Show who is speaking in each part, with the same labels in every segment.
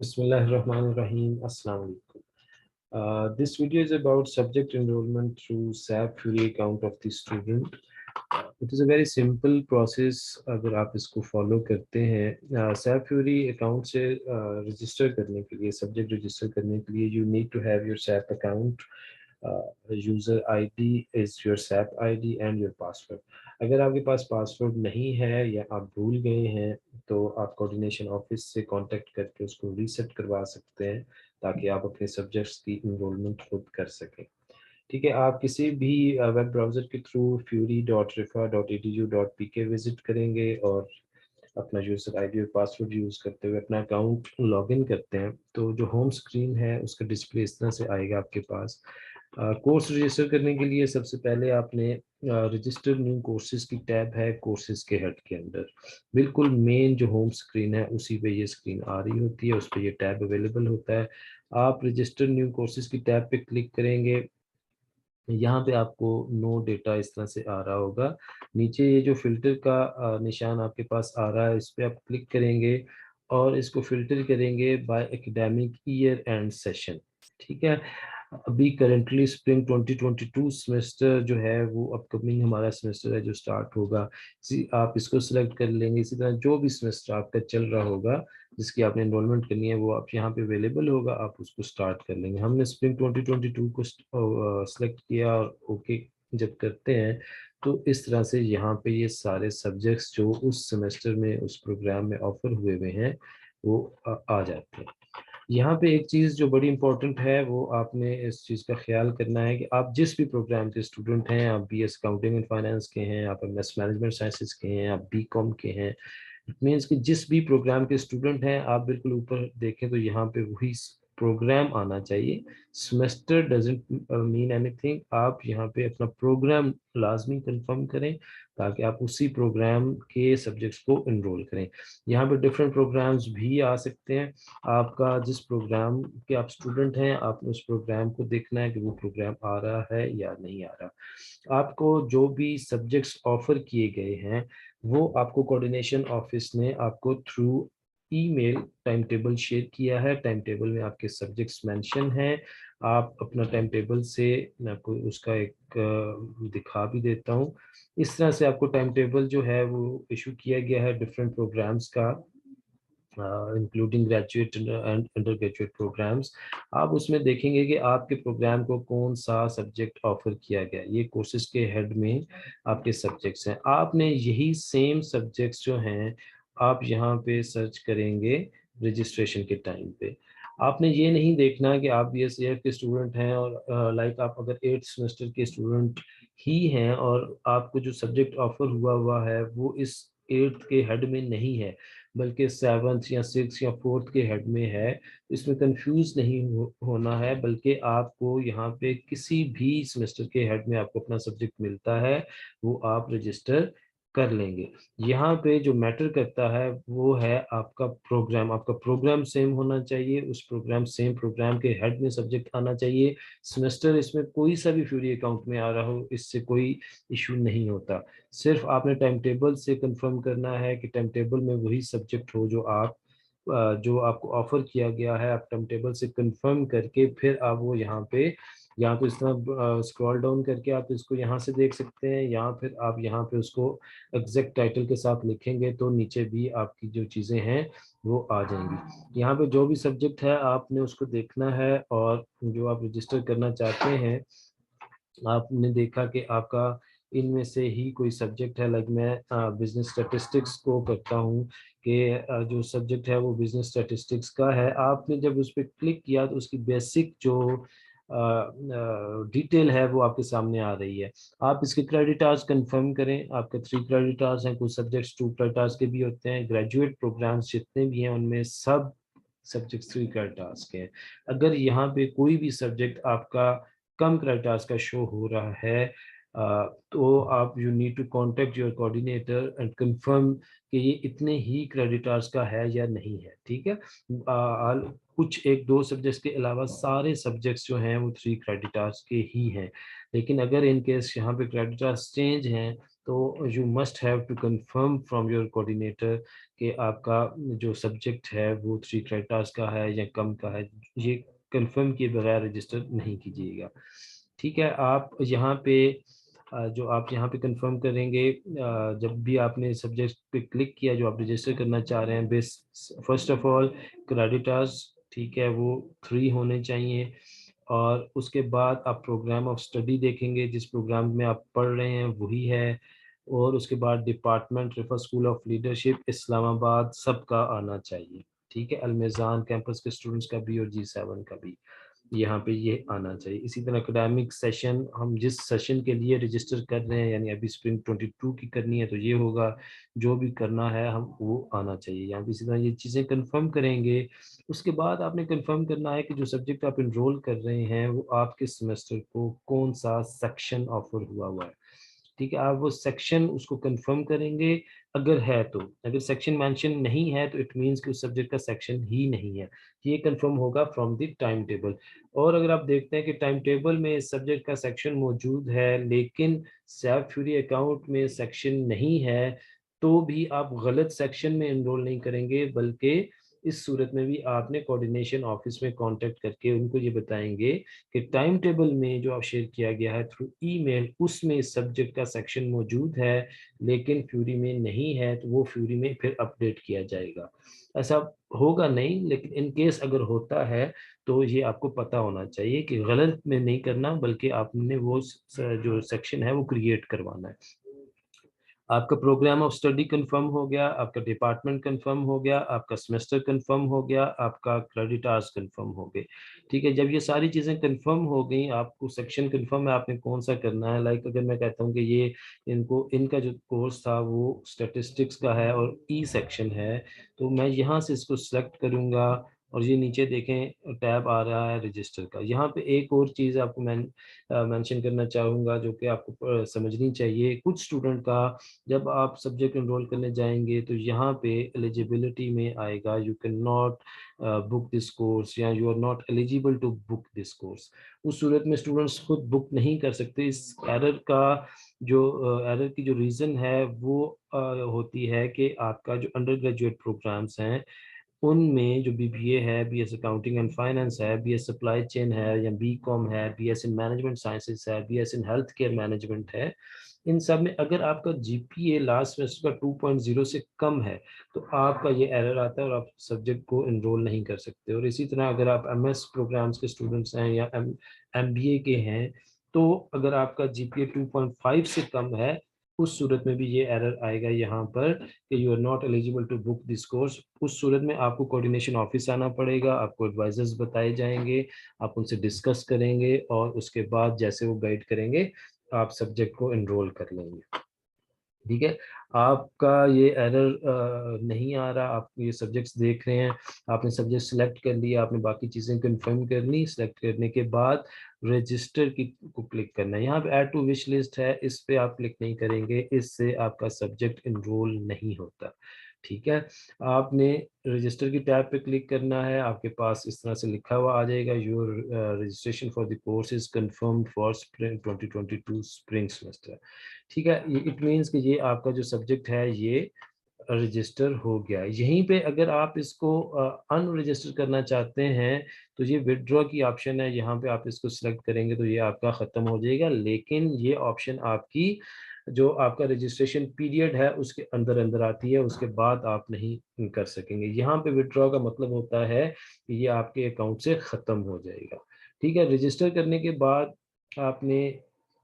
Speaker 1: Bismillahirrahmanirrahim. Assalamu alaikum. This video is about subject enrollment through SAP Fury account of the student. It is a very simple process. अगर आप इसको follow करते हैं SAP Fury account से register करने के लिए, सब्जेक्ट रजिस्टर करने के लिए, you need to have your SAP account. User ID is your SAP ID and your password. अगर आपके पास पासवर्ड नहीं है या आप भूल गए हैं तो आप कोऑर्डिनेशन ऑफिस से कांटेक्ट करके उसको रीसेट करवा सकते हैं ताकि आप अपने सब्जेक्ट्स की इनरोलमेंट खुद कर सकें. ठीक है, आप किसी भी वेब ब्राउज़र के थ्रू fury.rifa.edu.pk विज़िट करेंगे और अपना यूज़र आईडी और पासवर्ड यूज़ करते हुए अपना अकाउंट लॉगिन करते हैं तो जो होम स्क्रीन है उसका डिस्प्ले इस तरह से आएगा आपके पास. कोर्स रजिस्टर करने के लिए सबसे पहले आपने रजिस्टर न्यू कोर्सेज की टैब है कोर्सेज के हेड के अंदर, बिल्कुल मेन जो होम स्क्रीन है उसी पे ये स्क्रीन आ रही होती है, उस पर ये टैब अवेलेबल होता है. आप रजिस्टर न्यू कोर्सेज की टैब पे क्लिक करेंगे. यहाँ पे आपको नो डेटा इस तरह से आ रहा होगा. नीचे ये जो फिल्टर का निशान आपके पास आ रहा है इस पे आप क्लिक करेंगे और इसको फिल्टर करेंगे by academic year and session. ठीक है, अभी करंटली स्प्रिंग 2022 सेमेस्टर जो है वो अपकमिंग हमारा सेमेस्टर है जो स्टार्ट होगा. आप इसको सिलेक्ट कर लेंगे. इसी तरह जो भी सेमेस्टर आपका चल रहा होगा जिसकी आपने एनरोलमेंट करनी है वो आप यहाँ पे अवेलेबल होगा, आप उसको स्टार्ट कर लेंगे. हमने स्प्रिंग 2022 को सिलेक्ट किया और ओके जब करते हैं तो इस तरह से यहाँ पे ये सारे सब्जेक्ट्स जो उस सेमेस्टर में उस प्रोग्राम में ऑफर हुए हुए हैं वो आ जाते हैं. यहाँ पे एक चीज़ जो बड़ी इंपॉर्टेंट है वो आपने इस चीज़ का ख्याल करना है कि आप जिस भी प्रोग्राम के स्टूडेंट हैं, आप बीएस अकाउंटिंग एंड फाइनेंस के हैं, आप एमएस मैनेजमेंट साइंसेज के हैं, आप बीकॉम के हैं, इट मीन्स कि जिस भी प्रोग्राम के स्टूडेंट हैं आप बिल्कुल ऊपर देखें तो यहाँ पे वही प्रोग्राम आना चाहिए. Semester doesn't mean anything. आप यहाँ पे अपना प्रोग्राम लाजमी कंफर्म करें ताकि आप उसी प्रोग्राम के सब्जेक्ट्स को इनरोल करें. यहाँ पे डिफरेंट प्रोग्राम्स भी आ सकते हैं. आपका जिस प्रोग्राम के आप स्टूडेंट हैं आपने उस प्रोग्राम को देखना है कि वो प्रोग्राम आ रहा है या नहीं आ रहा. आपको जो भी सब्जेक्ट्स ऑफर किए गए हैं वो आपको कोऑर्डिनेशन ऑफिस ने आपको through email time table share किया है. टाइम टेबल में आपके सब्जेक्ट्स मेंशन हैं. आप अपना टाइम टेबल से, मैं आपको उसका एक दिखा भी देता हूँ. इस तरह से आपको टाइम टेबल जो है वो इशू किया गया है डिफरेंट प्रोग्राम्स का, including graduate and undergraduate programs. आप उसमें देखेंगे कि आपके प्रोग्राम को कौन सा सब्जेक्ट ऑफर किया गया. ये कोर्सेज के हेड में आपके सब्जेक्ट्स हैं. आपने यही सेम सब्जेक्ट्स जो हैं आप यहाँ पे सर्च करेंगे रजिस्ट्रेशन के टाइम पे. आपने ये नहीं देखना कि आप बीएससीएफ के स्टूडेंट हैं और लाइक आप अगर 8th सेमेस्टर के स्टूडेंट ही हैं और आपको जो सब्जेक्ट ऑफर हुआ हुआ है वो इस 8th के हेड में नहीं है बल्कि 7th या 6th या 4th के हेड में है. इसमें कंफ्यूज नहीं होना है, बल्कि आपको यहाँ पे किसी भी सेमेस्टर के हेड में आपको अपना सब्जेक्ट मिलता है वो आप रजिस्टर कर लेंगे. यहाँ पे जो मैटर करता है वो है आपका प्रोग्राम. आपका प्रोग्राम सेम होना चाहिए, उस प्रोग्राम सेम प्रोग्राम के हेड में सब्जेक्ट आना चाहिए. सेमेस्टर इसमें कोई सा भी फ्यूरी अकाउंट में आ रहा हो इससे कोई इशू नहीं होता. सिर्फ आपने टाइम टेबल से कंफर्म करना है कि टाइम टेबल में वही सब्जेक्ट हो जो आप जो आपको ऑफर किया गया है. आप टाइम टेबल से कंफर्म करके फिर आप वो यहाँ पे या तो इस तरह स्क्रॉल डाउन करके आप इसको यहाँ से देख सकते हैं या फिर आप यहाँ पे उसको एग्जैक्ट टाइटल के साथ लिखेंगे तो नीचे भी आपकी जो चीज़ें हैं वो आ जाएंगी. यहाँ पे जो भी सब्जेक्ट है आपने उसको देखना है और जो आप रजिस्टर करना चाहते हैं आपने देखा कि आपका इनमें से ही कोई सब्जेक्ट है. लाइक मैं बिजनेस स्टैटिस्टिक्स को करता हूँ कि जो सब्जेक्ट है वो बिजनेस स्टैटिस्टिक्स का है. आपने जब उस पर क्लिक किया तो उसकी बेसिक जो डिटेल है वो आपके सामने आ रही है. आप इसके क्रेडिट आवर्स कंफर्म करें. आपके 3 क्रेडिट आवर्स हैं, कुछ सब्जेक्ट्स 2 क्रेडिट आवर्स के भी होते हैं. ग्रेजुएट प्रोग्राम्स जितने भी हैं उनमें सब सब्जेक्ट्स 3 क्रेडिट आवर्स के हैं. अगर यहाँ पे कोई भी सब्जेक्ट आपका कम क्रेडिट आवर्स का शो हो रहा है तो आप you need to contact your coordinator and confirm कि ये इतने ही क्रेडिट आवर्स का है या नहीं है. ठीक है, कुछ 1-2 सब्जेक्ट्स के अलावा सारे सब्जेक्ट्स जो हैं वो 3 क्रेडिट आवर्स के ही हैं. लेकिन अगर इन केस यहाँ पे क्रेडिट आवर्स चेंज हैं तो you must have to confirm from your coordinator कि आपका जो सब्जेक्ट है वो 3 क्रेडिट्स का है या कम का है, ये कंफर्म किए बगैर रजिस्टर नहीं कीजिएगा। ठीक है, आप यहाँ पे जो आप यहाँ पे कंफर्म करेंगे, जब भी आपने सब्जेक्ट पे क्लिक किया जो आप रजिस्टर करना चाह रहे हैं, base first of all creditors, ठीक है, वो 3 होने चाहिए। और उसके बाद आप प्रोग्राम ऑफ स्टडी देखेंगे, जिस प्रोग्राम में आप पढ़ रहे हैं वही है। और उसके बाद department refer school of leadership Islamabad सबका आना चाहिए। ठीक है, अलमेज़ान कैंपस के स्टूडेंट्स का भी और G7 का भी यहाँ पे ये आना चाहिए। इसी तरह एकेडमिक सेशन, हम जिस सेशन के लिए रजिस्टर कर रहे हैं, यानी अभी स्प्रिंग 22 की करनी है तो ये होगा, जो भी करना है हम वो आना चाहिए यहाँ पे। इसी तरह ये चीज़ें कंफर्म करेंगे। उसके बाद आपने कंफर्म करना है कि जो सब्जेक्ट आप इनरोल कर रहे हैं वो आपके सेमेस्टर को कौन सा सेक्शन ऑफर हुआ है। ठीक है, आप वो सेक्शन उसको कंफर्म करेंगे, अगर है तो। अगर सेक्शन मेंशन नहीं है तो इट मीन्स कि उस सब्जेक्ट का सेक्शन ही नहीं है। ये कंफर्म होगा फ्रॉम द टाइम टेबल। और अगर आप देखते हैं कि टाइम टेबल में इस सब्जेक्ट का सेक्शन मौजूद है लेकिन सैप फ्यूरी अकाउंट में सेक्शन नहीं है, तो भी आप गलत सेक्शन में एनरोल नहीं करेंगे, बल्कि इस सूरत में भी आपने कोऑर्डिनेशन ऑफिस में कांटेक्ट करके उनको ये बताएंगे कि टाइम टेबल में जो आप शेयर किया गया है थ्रू ईमेल, उसमें इस सब्जेक्ट का सेक्शन मौजूद है लेकिन फ्यूरी में नहीं है, तो वो फ्यूरी में फिर अपडेट किया जाएगा। ऐसा होगा नहीं, लेकिन इन केस अगर होता है तो ये आपको पता होना चाहिए कि गलत में नहीं करना, बल्कि आपने वो जो सेक्शन है वो क्रिएट करवाना है। आपका प्रोग्राम ऑफ स्टडी कंफर्म हो गया, आपका डिपार्टमेंट कंफर्म हो गया, आपका सेमेस्टर कंफर्म हो गया, आपका क्रेडिट आवर्स कंफर्म हो गए। ठीक है, जब ये सारी चीज़ें कंफर्म हो गई, आपको सेक्शन कंफर्म है आपने कौन सा करना है। लाइक अगर मैं कहता हूँ कि ये इनको इनका जो कोर्स था वो स्टैटिस्टिक्स का है और ई सेक्शन है, तो मैं यहाँ से इसको सिलेक्ट करूँगा। और ये नीचे देखें टैब आ रहा है रजिस्टर का। यहाँ पे एक और चीज़ आपको मैं मेंशन करना चाहूँगा जो कि आपको समझनी चाहिए। कुछ स्टूडेंट का जब आप सब्जेक्ट एनरोल करने जाएंगे तो यहाँ पे एलिजिबिलिटी में आएगा you can not book this course या you are not eligible to book this course. उस सूरत में स्टूडेंट्स खुद बुक नहीं कर सकते। इस एरर का जो एरर की जो रीज़न है वो होती है कि आपका जो अंडर ग्रेजुएट प्रोग्राम्स हैं उनमें जो बीबीए है, बीएस अकाउंटिंग एंड फाइनेंस है, बीएस सप्लाई चेन है या बीकॉम है, बीएस इन मैनेजमेंट साइंसेस है, BS in health care management है, इन सब में अगर आपका जीपीए लास्ट सेमेस्टर का 2.0 से कम है तो आपका ये एरर आता है और आप सब्जेक्ट को एनरोल नहीं कर सकते। और इसी तरह अगर आप एमएस प्रोग्राम्स के स्टूडेंट्स हैं या एमबीए के हैं, तो अगर आपका जीपीए 2.5 से कम है, उस सूरत में भी ये एरर आएगा यहाँ पर कि you are not eligible to book this course. उस सूरत में आपको कोऑर्डिनेशन ऑफिस आना पड़ेगा, आपको एडवाइजर्स बताए जाएंगे, आप उनसे डिस्कस करेंगे और उसके बाद जैसे वो गाइड करेंगे आप सब्जेक्ट को एनरोल कर लेंगे। ठीक है, आपका ये एरर नहीं आ रहा, आप ये सब्जेक्ट्स देख रहे हैं, आपने सब्जेक्ट सेलेक्ट कर लिया, आपने बाकी चीज़ें कंफर्म कर ली। सेलेक्ट करने के बाद रजिस्टर की को क्लिक करना है। यहाँ पे ऐड टू विश लिस्ट है, इस पे आप क्लिक नहीं करेंगे, इससे आपका सब्जेक्ट इनरोल नहीं होता। ठीक है, आपने रजिस्टर की टैब पे क्लिक करना है, आपके पास इस तरह से लिखा हुआ आ जाएगा your registration for the course is confirmed for spring 2022 spring semester. ठीक है, ये इट मीन्स कि ये आपका जो सब्जेक्ट है ये रजिस्टर हो गया। यहीं पे अगर आप इसको अनरजिस्टर करना चाहते हैं तो ये विदड्रॉ की ऑप्शन है, यहाँ पे आप इसको सिलेक्ट करेंगे तो ये आपका ख़त्म हो जाएगा। लेकिन ये ऑप्शन आपकी जो आपका रजिस्ट्रेशन पीरियड है उसके अंदर अंदर आती है, उसके बाद आप नहीं कर सकेंगे। यहाँ पे विदड्रॉ का मतलब होता है कि ये आपके अकाउंट से ख़त्म हो जाएगा। ठीक है, रजिस्टर करने के बाद आपने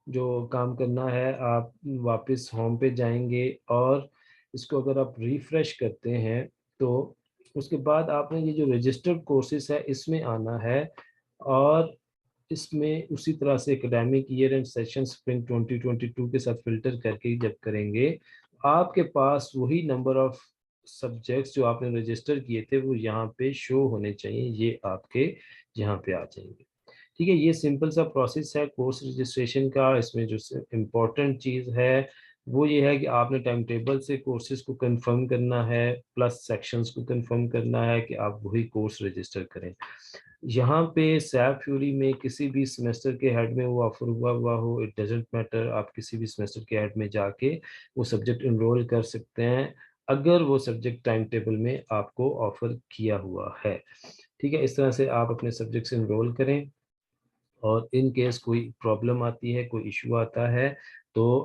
Speaker 1: जो काम करना है, आप वापस होम पे जाएंगे और इसको अगर आप रिफ्रेश करते हैं तो उसके बाद आपने ये जो रजिस्टर्ड कोर्सेज है इसमें आना है। और इसमें उसी तरह से academic year and session spring 2022 के साथ फिल्टर करके जब करेंगे, आपके पास वही नंबर ऑफ सब्जेक्ट्स जो आपने रजिस्टर किए थे वो यहाँ पे शो होने चाहिए, ये आपके यहाँ पे आ जाएंगे। ठीक है, ये सिंपल सा प्रोसेस है कोर्स रजिस्ट्रेशन का। इसमें जो इम्पोर्टेंट चीज़ है वो ये है कि आपने टाइम टेबल से कोर्सेज को कंफर्म करना है, प्लस सेक्शंस को कंफर्म करना है कि आप वही कोर्स रजिस्टर करें। यहाँ पे सैप फ्यूरी में किसी भी सेमेस्टर के हेड में वो ऑफर हुआ हो, इट डजेंट मैटर, आप किसी भी सेमेस्टर के हेड में जाके वो सब्जेक्ट इनरोल कर सकते हैं। अगर वो सब्जेक्ट टाइम टेबल में आपको ऑफर किया हुआ है। ठीक है, इस तरह से आप अपने सब्जेक्ट्स इनरोल करें, और इन केस कोई प्रॉब्लम आती है, कोई इश्यू आता है, तो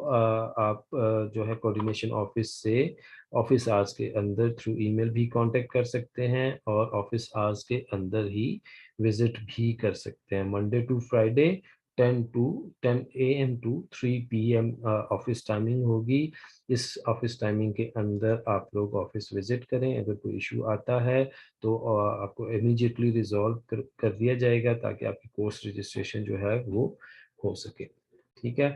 Speaker 1: आप जो है कोऑर्डिनेशन ऑफिस से ऑफिस आवर्स के अंदर थ्रू ईमेल भी कांटेक्ट कर सकते हैं, और ऑफिस आवर्स के अंदर ही विजिट भी कर सकते हैं। Monday to Friday 10 AM to 3 PM office timing होगी। इस ऑफिस टाइमिंग के अंदर आप लोग ऑफिस विजिट करें। अगर कोई इशू आता है तो आपको इमीडिएटली रिजॉल्व कर दिया जाएगा, ताकि आपकी कोर्स रजिस्ट्रेशन जो है वो हो सके। ठीक है,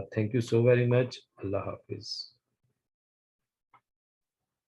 Speaker 1: thank you so very much. अल्लाह हाफिज़।